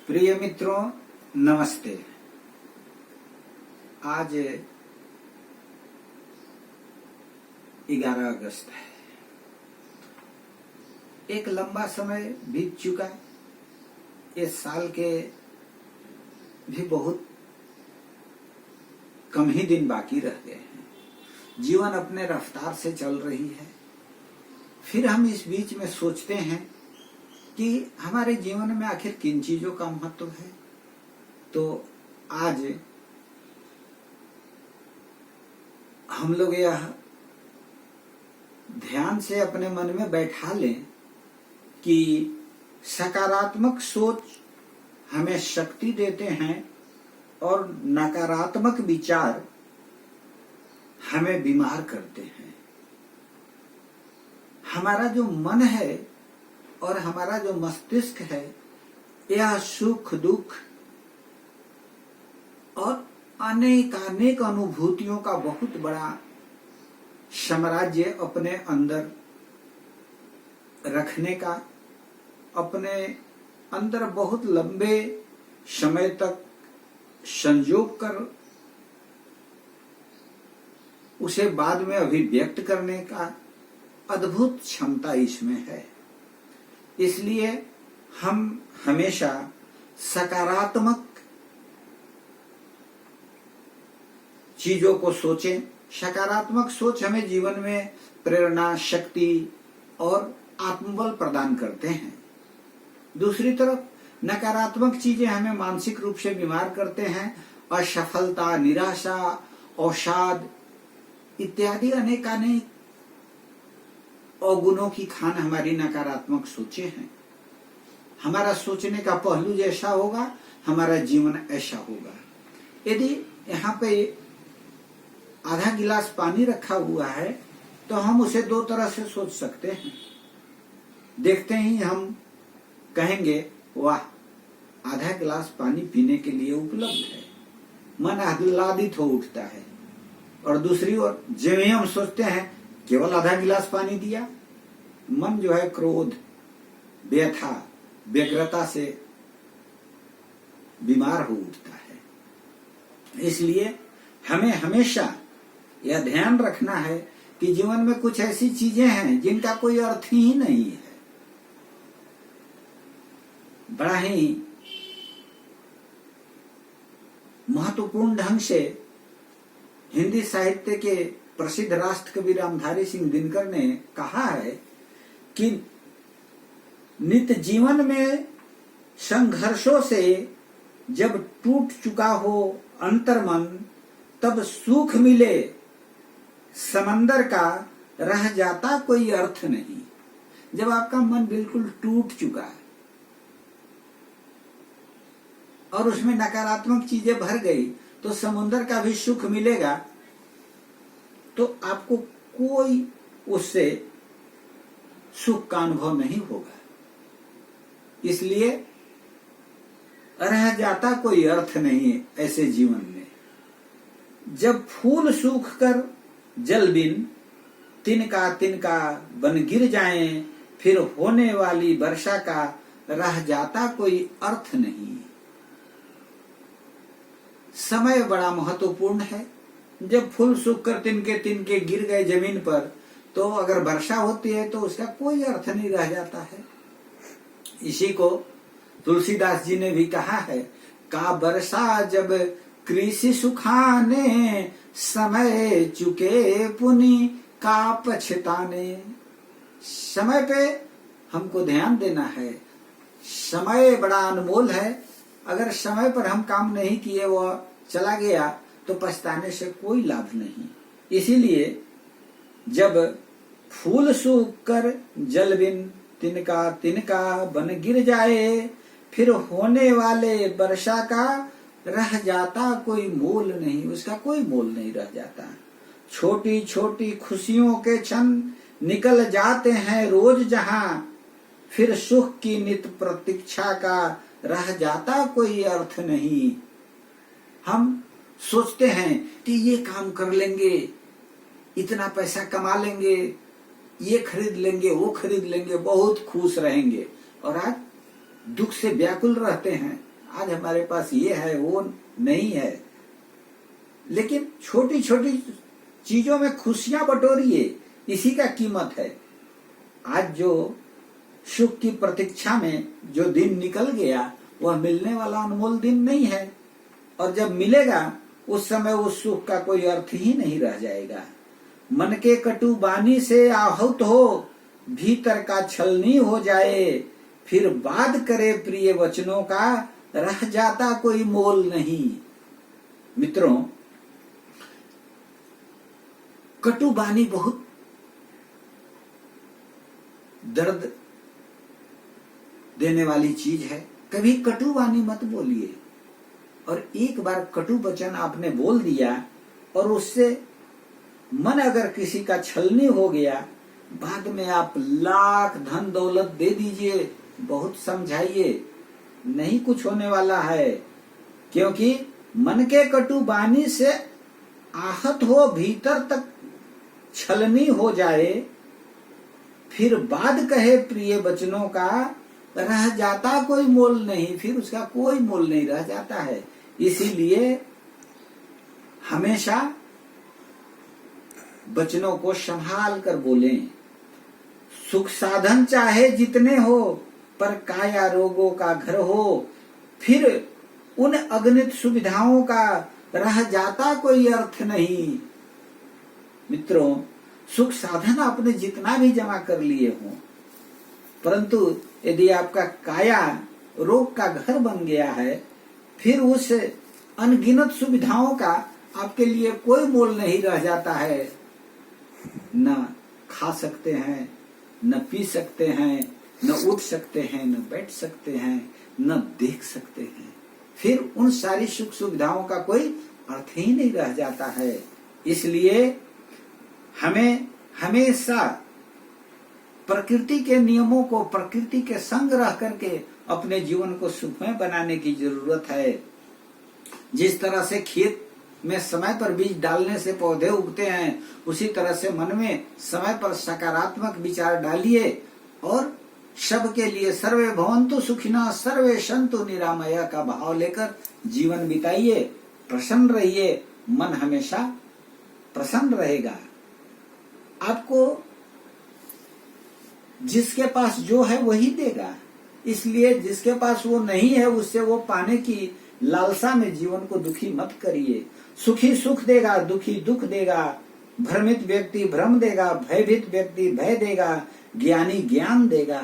प्रिय मित्रों, नमस्ते। आज 11 अगस्त है। एक लंबा समय बीत चुका। इस साल के भी बहुत कम ही दिन बाकी रह गए हैं। जीवन अपने रफ्तार से चल रही है। फिर हम इस बीच में सोचते हैं कि हमारे जीवन में आखिर किन चीजों का महत्व है। तो आज हम लोग यह ध्यान से अपने मन में बैठा लें कि सकारात्मक सोच हमें शक्ति देते हैं और नकारात्मक विचार हमें बीमार करते हैं। हमारा जो मन है और हमारा जो मस्तिष्क है, यह सुख दुख और अनेक अनुभूतियों का बहुत बड़ा साम्राज्य अपने अंदर रखने का, अपने अंदर बहुत लंबे समय तक संजोग कर उसे बाद में अभिव्यक्त करने का अद्भुत क्षमता इसमें है। इसलिए हम हमेशा सकारात्मक चीजों को सोचें। सकारात्मक सोच हमें जीवन में प्रेरणा, शक्ति और आत्मबल प्रदान करते हैं। दूसरी तरफ नकारात्मक चीजें हमें मानसिक रूप से बीमार करते हैं। असफलता, निराशा, अवसाद इत्यादि अनेक अवगुणों की खान हमारी नकारात्मक सोचें हैं। हमारा सोचने का पहलू जैसा होगा, हमारा जीवन ऐसा होगा। यदि यहाँ पे आधा गिलास पानी रखा हुआ है तो हम उसे दो तरह से सोच सकते हैं। देखते ही हम कहेंगे, वाह, आधा गिलास पानी पीने के लिए उपलब्ध है। मन आह्लादित हो उठता है। और दूसरी ओर जब हम सोचते हैं केवल आधा गिलास पानी दिया, मन जो है क्रोध, व्यथा, व्यग्रता से बीमार हो उठता है। इसलिए हमें हमेशा यह ध्यान रखना है कि जीवन में कुछ ऐसी चीजें हैं जिनका कोई अर्थ ही नहीं है। बड़ा ही महत्वपूर्ण ढंग से हिंदी साहित्य के प्रसिद्ध राष्ट्र कवि रामधारी सिंह दिनकर ने कहा है कि नित्य जीवन में संघर्षों से जब टूट चुका हो अंतर्मन, तब सुख मिले समंदर का रह जाता कोई अर्थ नहीं। जब आपका मन बिल्कुल टूट चुका है और उसमें नकारात्मक चीजें भर गई, तो समुद्र का भी सुख मिलेगा तो आपको कोई उससे सुख का अनुभव नहीं होगा। इसलिए रह जाता कोई अर्थ नहीं है ऐसे जीवन में। जब फूल सूख कर जल बिन तिनका तिनका बन गिर जाएं, फिर होने वाली वर्षा का रह जाता कोई अर्थ नहीं। समय बड़ा महत्वपूर्ण है। जब फूल सूख कर तिनके तिनके गिर गए जमीन पर, तो अगर वर्षा होती है तो उसका कोई अर्थ नहीं रह जाता है। इसी को तुलसीदास जी ने भी कहा है, का वर्षा जब कृषि सुखाने, समय चुके पुनि का पछताने। समय पे हमको ध्यान देना है। समय बड़ा अनमोल है। अगर समय पर हम काम नहीं किए, वो चला गया, तो पछताने से कोई लाभ नहीं। इसीलिए जब फूल सूख कर जल बिन तिनका तिनका बन गिर जाए, फिर होने वाले वर्षा का रह जाता कोई मोल नहीं। उसका कोई मोल नहीं रह जाता। छोटी छोटी खुशियों के क्षण निकल जाते हैं रोज जहां, फिर सुख की नित प्रतीक्षा का रह जाता कोई अर्थ नहीं। हम सोचते हैं कि ये काम कर लेंगे, इतना पैसा कमा लेंगे, ये खरीद लेंगे, वो खरीद लेंगे, बहुत खुश रहेंगे, और आज दुख से व्याकुल रहते हैं। आज हमारे पास ये है वो नहीं है, लेकिन छोटी छोटी चीजों में खुशियां बटोरिए, इसी का कीमत है। आज जो सुख की प्रतीक्षा में जो दिन निकल गया वह मिलने वाला अनमोल दिन नहीं है, और जब मिलेगा उस समय उस सुख का कोई अर्थ ही नहीं रह जाएगा। मन के कटु बानी से आहत हो, भीतर का छलनी हो जाए, फिर बात करे प्रिय वचनों का, रह जाता कोई मोल नहीं। मित्रों, कटु बानी बहुत दर्द देने वाली चीज है। कभी कटु वाणी मत बोलिए, और एक बार कटु वचन आपने बोल दिया और उससे मन अगर किसी का छलनी हो गया, बाद में आप लाख धन दौलत दे दीजिए, बहुत समझाइए, नहीं कुछ होने वाला है। क्योंकि मन के कटु वाणी से आहत हो, भीतर तक छलनी हो जाए, फिर बाद कहे प्रिय वचनों का, रह जाता कोई मोल नहीं, फिर उसका कोई मोल नहीं रह जाता है। इसीलिए हमेशा वचनों को संभाल कर बोलें। सुख साधन चाहे जितने हो, पर काया रोगों का घर हो, फिर उन अगणित सुविधाओं का रह जाता कोई अर्थ नहीं। मित्रों, सुख साधन आपने जितना भी जमा कर लिए हो, परंतु यदि आपका काया रोग का घर बन गया है, फिर उस अनगिनत सुविधाओं का आपके लिए कोई मोल नहीं रह जाता है। न खा सकते हैं, न पी सकते हैं, न उठ सकते हैं, न बैठ सकते हैं, न देख सकते हैं, फिर उन सारी सुख सुविधाओं का कोई अर्थ ही नहीं रह जाता है। इसलिए हमें हमेशा प्रकृति के नियमों को, प्रकृति के संग रह करके अपने जीवन को सुखमय बनाने की जरूरत है। जिस तरह से खेत में समय पर बीज डालने से पौधे उगते हैं, उसी तरह से मन में समय पर सकारात्मक विचार डालिए और सबके लिए सर्वे भवन्तु सुखिनः सर्वे सन्तु निरामया का भाव लेकर जीवन बिताइए। प्रसन्न रहिए, मन हमेशा प्रसन्न रहेगा। आपको जिसके पास जो है वही देगा, इसलिए जिसके पास वो नहीं है उससे वो पाने की लालसा में जीवन को दुखी मत करिए। सुखी सुख देगा, दुखी दुख देगा, भ्रमित व्यक्ति भ्रम देगा, भयभीत व्यक्ति भय देगा, ज्ञानी ज्ञान देगा।